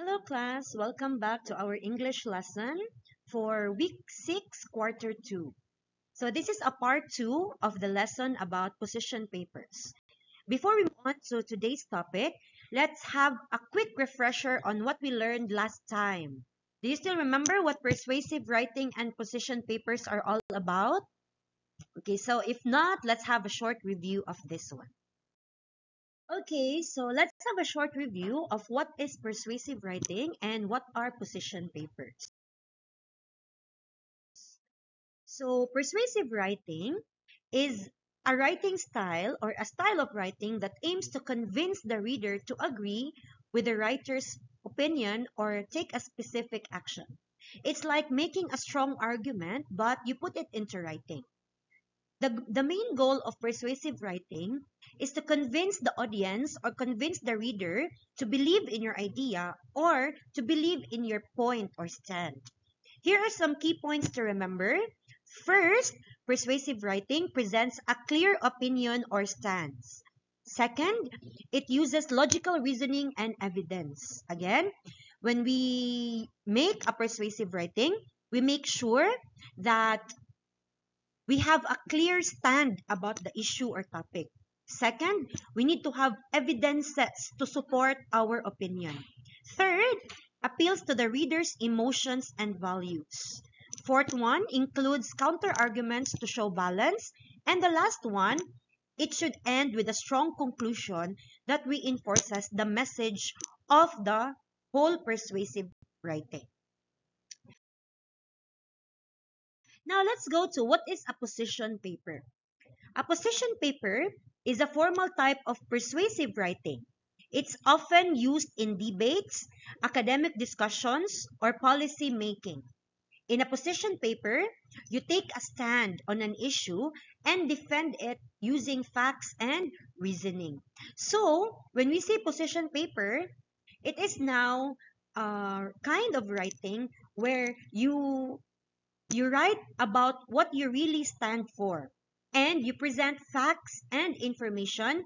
Hello class, welcome back to our English lesson for week 6, quarter 2. So this is a part 2 of the lesson about position papers. Before we move on to today's topic, let's have a quick refresher on what we learned last time. Do you still remember what persuasive writing and position papers are all about? Okay, so if not, let's have a short review of this one. Okay, so let's have a short review of what is persuasive writing and what are position papers. So, persuasive writing is a writing style or a style of writing that aims to convince the reader to agree with the writer's opinion or take a specific action. It's like making a strong argument, but you put it into writing. The main goal of persuasive writing is to convince the audience or convince the reader to believe in your idea or to believe in your point or stand. Here are some key points to remember. First, persuasive writing presents a clear opinion or stance. Second, it uses logical reasoning and evidence. Again, when we make a persuasive writing, we make sure that we have a clear stand about the issue or topic. Second, we need to have evidences to support our opinion. Third, appeals to the reader's emotions and values. Fourth one includes counter arguments to show balance. And the last one, it should end with a strong conclusion that reinforces the message of the whole persuasive writing. Now let's go to what is a position paper. A position paper is a formal type of persuasive writing. It's often used in debates, academic discussions, or policy making. In a position paper, you take a stand on an issue and defend it using facts and reasoning. So, when we say position paper, it is now a kind of writing where you write about what you really stand for, and you present facts and information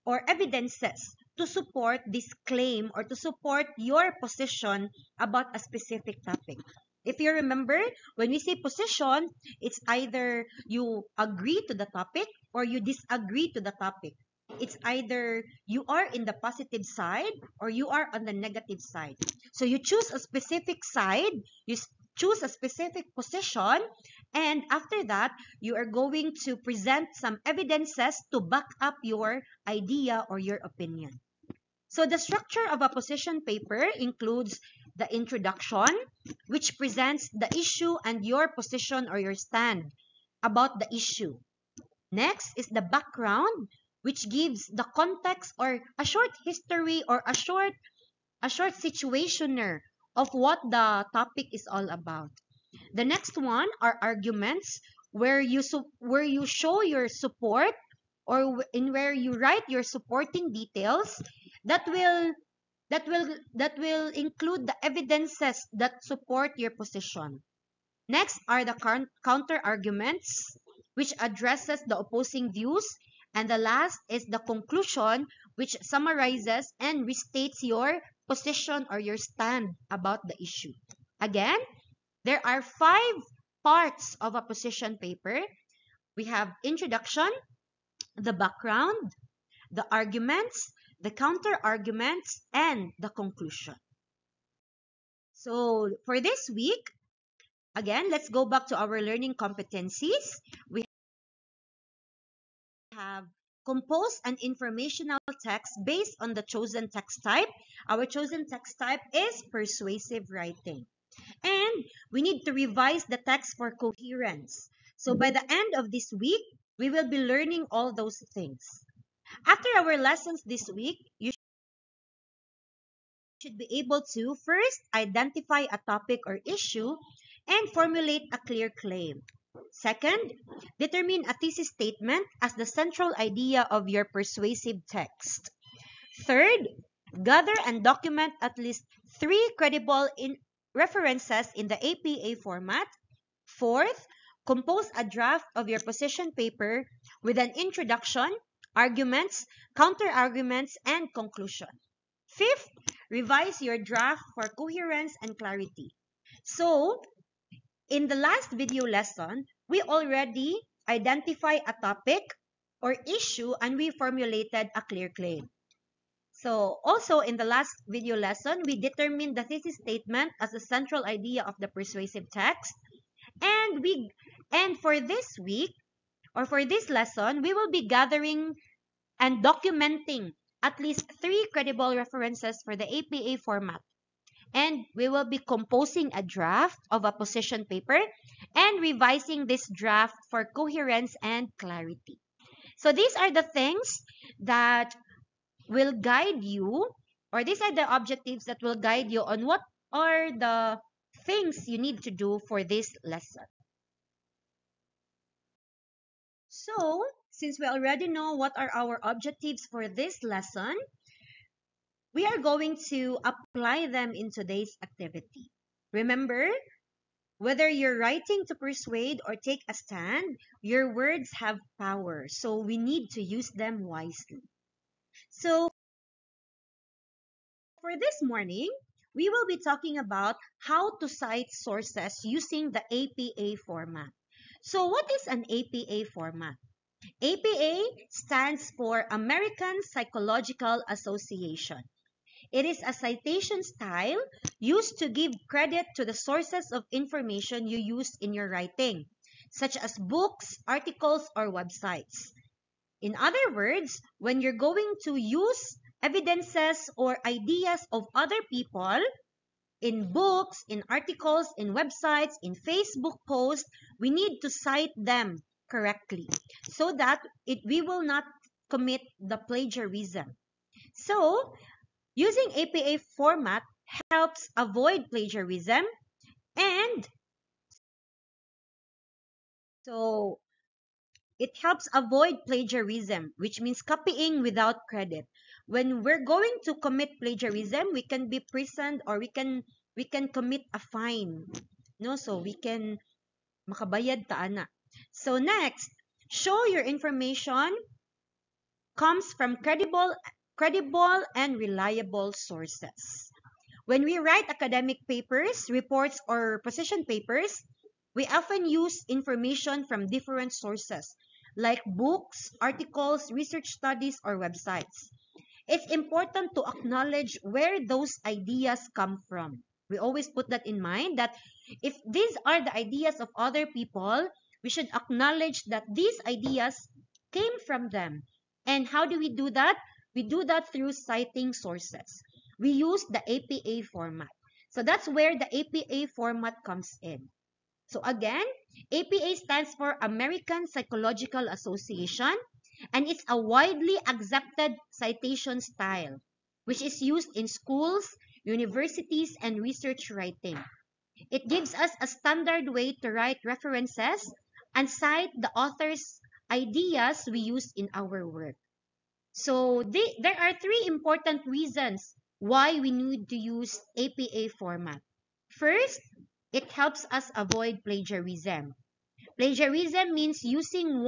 or evidences to support this claim or to support your position about a specific topic. If you remember, when we say position, it's either you agree to the topic or you disagree to the topic. It's either you are in the positive side or you are on the negative side. So you choose a specific side, choose a specific position, and after that, you are going to present some evidences to back up your idea or your opinion. So the structure of a position paper includes the introduction, which presents the issue and your position or your stand about the issue. Next is the background, which gives the context or a short history or a short situationer of what the topic is all about. The next one are arguments, where you show your support or in where you write your supporting details that will include the evidences that support your position. Next are the counter arguments, which addresses the opposing views, and the last is the conclusion, which summarizes and restates your position or your stand about the issue. Again, there are 5 parts of a position paper. We have introduction, the background, the arguments, the counter arguments, and the conclusion. So for this week, again, let's go back to our learning competencies. We have compose an informational text based on the chosen text type. Our chosen text type is persuasive writing. And we need to revise the text for coherence. So by the end of this week, we will be learning all those things. After our lessons this week, you should be able to first identify a topic or issue and formulate a clear claim. Second, determine a thesis statement as the central idea of your persuasive text. Third, gather and document at least 3 credible references in the APA format. Fourth, compose a draft of your position paper with an introduction, arguments, counter-arguments, and conclusion. Fifth, revise your draft for coherence and clarity. So, in the last video lesson, we already identified a topic or issue and we formulated a clear claim. So, also in the last video lesson, we determined the thesis statement as a central idea of the persuasive text. And for this week, or for this lesson, we will be gathering and documenting at least 3 credible references for the APA format. And we will be composing a draft of a position paper and revising this draft for coherence and clarity. So these are the things that will guide you, or these are the objectives that will guide you on what are the things you need to do for this lesson. So, since we already know what are our objectives for this lesson, we are going to apply them in today's activity. Remember, whether you're writing to persuade or take a stand, your words have power, so we need to use them wisely. So, for this morning, we will be talking about how to cite sources using the APA format. So, what is an APA format? APA stands for American Psychological Association. It is a citation style used to give credit to the sources of information you use in your writing, such as books, articles, or websites. In other words, when you're going to use evidences or ideas of other people in books, in articles, in websites, in Facebook posts, we need to cite them correctly so that we will not commit the plagiarism. So, using APA format helps avoid plagiarism, and so it helps avoid plagiarism, which means copying without credit. When we're going to commit plagiarism, we can be prisoned, or we can commit a fine. No, so we can makabayad ta ana. So next, show your information comes from credible and reliable sources. When we write academic papers, reports, or position papers, we often use information from different sources, like books, articles, research studies, or websites. It's important to acknowledge where those ideas come from. We always put that in mind, that if these are the ideas of other people, we should acknowledge that these ideas came from them. And how do we do that? We do that through citing sources. We use the APA format. So that's where the APA format comes in. So again, APA stands for American Psychological Association, and it's a widely accepted citation style, which is used in schools, universities, and research writing. It gives us a standard way to write references and cite the author's ideas we use in our work. So there are 3 important reasons why we need to use APA format. First, it helps us avoid plagiarism. Plagiarism means using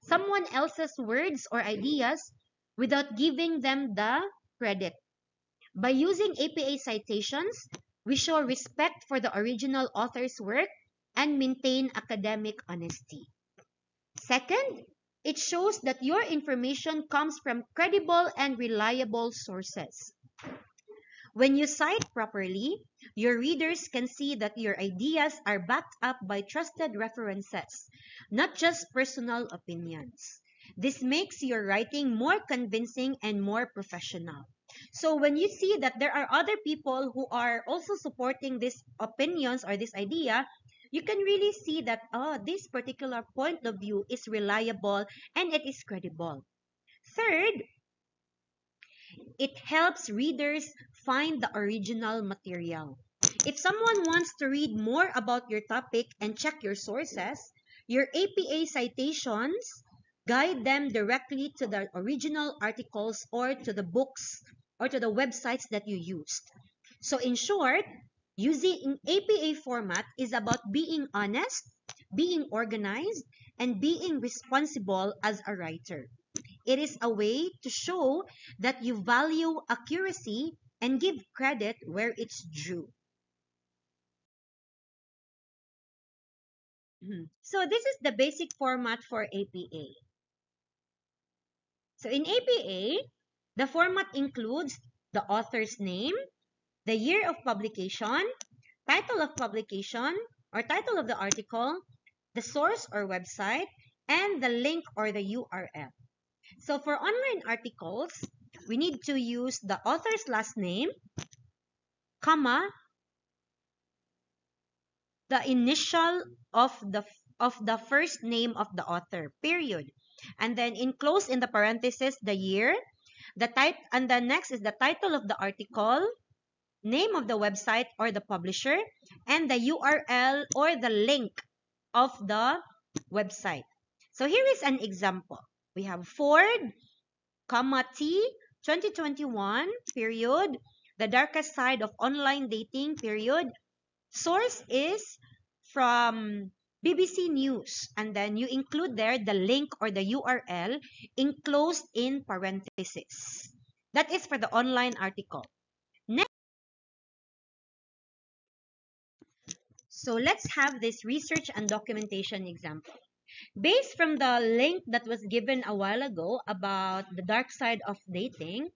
someone else's words or ideas without giving them the credit. By using APA citations, we show respect for the original author's work and maintain academic honesty. Second, it shows that your information comes from credible and reliable sources. When you cite properly, your readers can see that your ideas are backed up by trusted references, not just personal opinions. This makes your writing more convincing and more professional. So when you see that there are other people who are also supporting these opinions or this idea, you can really see that, this particular point of view is reliable and it is credible. Third, it helps readers find the original material. If someone wants to read more about your topic and check your sources, your APA citations guide them directly to the original articles or to the books or to the websites that you used. So in short, using APA format is about being honest, being organized, and being responsible as a writer. It is a way to show that you value accuracy and give credit where it's due. So this is the basic format for APA. So in APA, the format includes the author's name, the year of publication, title of publication or title of the article, the source or website, and the link or the URL. So for online articles, we need to use the author's last name, comma, the initial of the first name of the author, period. And then enclosed in the parenthesis the year, the type, and the next is the title of the article, name of the website or the publisher, and the URL or the link of the website. So here is an example. We have Ford, T, 2021, period, the darkest side of online dating, period. Source is from BBC News, and then you include there the link or the URL enclosed in parentheses. That is for the online article. Next, so let's have this research and documentation example. Based from the link that was given a while ago about the dark side of dating,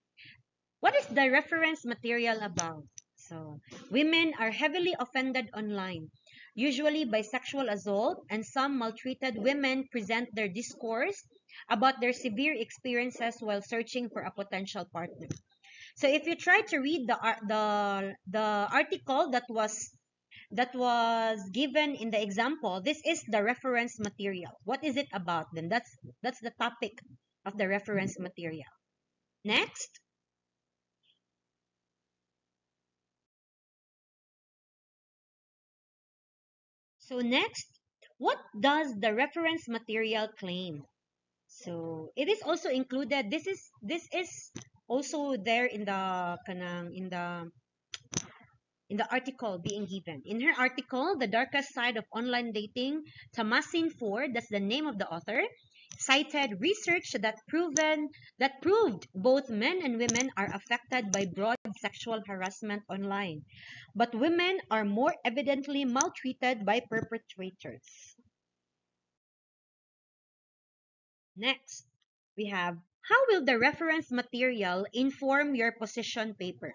what is the reference material about? So, women are heavily offended online, usually by sexual assault, and some maltreated women present their discourse about their severe experiences while searching for a potential partner. So, if you try to read the article that was given in the example, this is the reference material. What is it about? Then that's the topic of the reference material. Next. So next, what does the reference material claim? So it is also included. This is also there in the article being given. In her article, The Darkest Side of Online Dating, Thomasine Ford, that's the name of the author, cited research that proved both men and women are affected by broad sexual harassment online, but women are more evidently maltreated by perpetrators. Next, we have how will the reference material inform your position paper?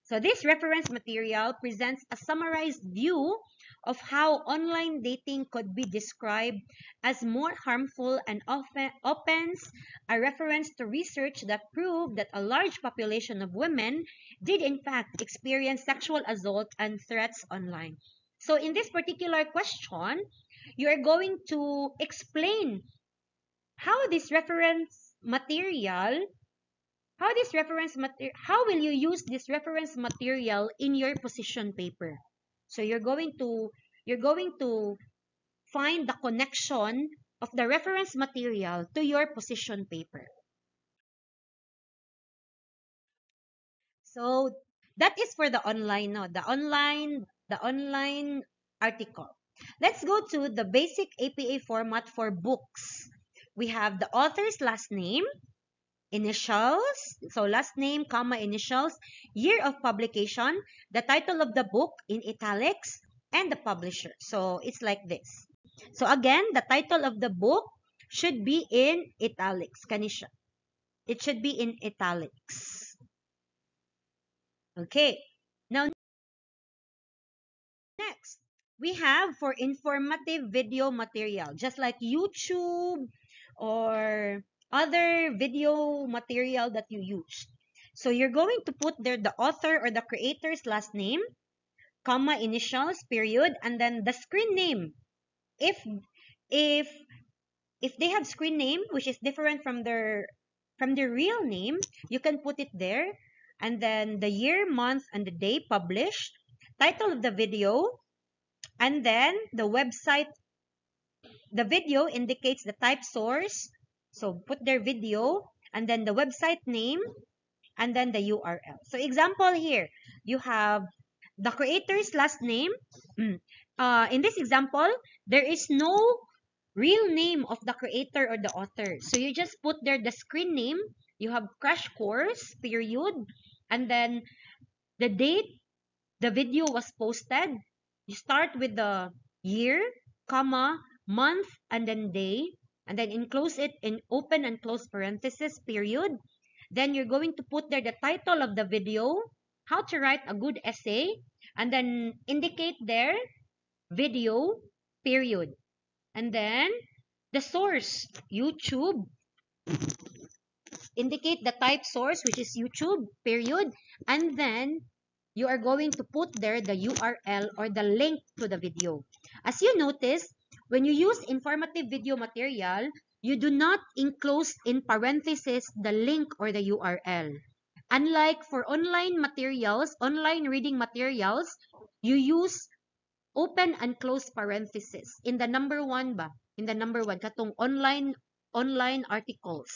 So this reference material presents a summarized view of how online dating could be described as more harmful and often opens a reference to research that proved that a large population of women did in fact experience sexual assault and threats online. So in this particular question, you are going to explain how this reference material how will you use this reference material in your position paper? So you're going to find the connection of the reference material to your position paper. So that is for the online, no, the online article. Let's go to the basic APA format for books. We have the author's last name, initials, so last name, comma, initials, year of publication, the title of the book in italics, and the publisher. So it's like this. So again, the title of the book should be in italics, kanisha. It should be in italics. Okay. Now next, we have for informative video material, just like YouTube or other video material that you use. So you're going to put there the author or the creator's last name, comma, initials, period, and then the screen name. If if they have screen name which is different from their real name, you can put it there, and then the year, month, and the day published, title of the video, and then the website. The video indicates the type source, so put their video, and then the website name, and then the URL. So example here, you have the creator's last name. In this example, there is no real name of the creator or the author. So you just put there the screen name. You have Crash Course, period, and then the date the video was posted. You start with the year, comma, month, and then day, and then enclose it in open and close parenthesis, period. Then you're going to put there the title of the video, how to write a good essay, and then indicate there video, period. And then the source, YouTube, indicate the type source, which is YouTube, period. And then you are going to put there the URL or the link to the video. As you notice, when you use informative video material, you do not enclose in parentheses the link or the URL. Unlike for online materials, online reading materials, you use open and close parenthesis in the number one ba? In the number one, katong online articles.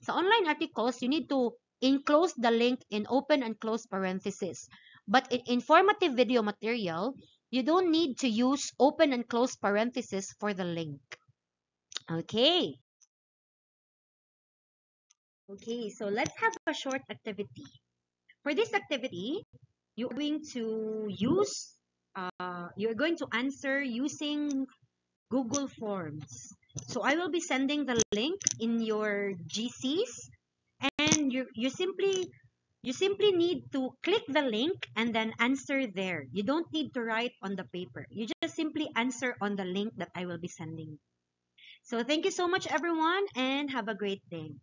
Sa online articles, you need to enclose the link in open and close parenthesis. But in informative video material, you don't need to use open and close parenthesis for the link. Okay. Okay, so let's have a short activity. For this activity, you're going to you're going to answer using Google Forms. So I will be sending the link in your GCs, and you simply need to click the link and then answer there. You don't need to write on the paper. You just simply answer on the link that I will be sending. So thank you so much everyone and have a great day.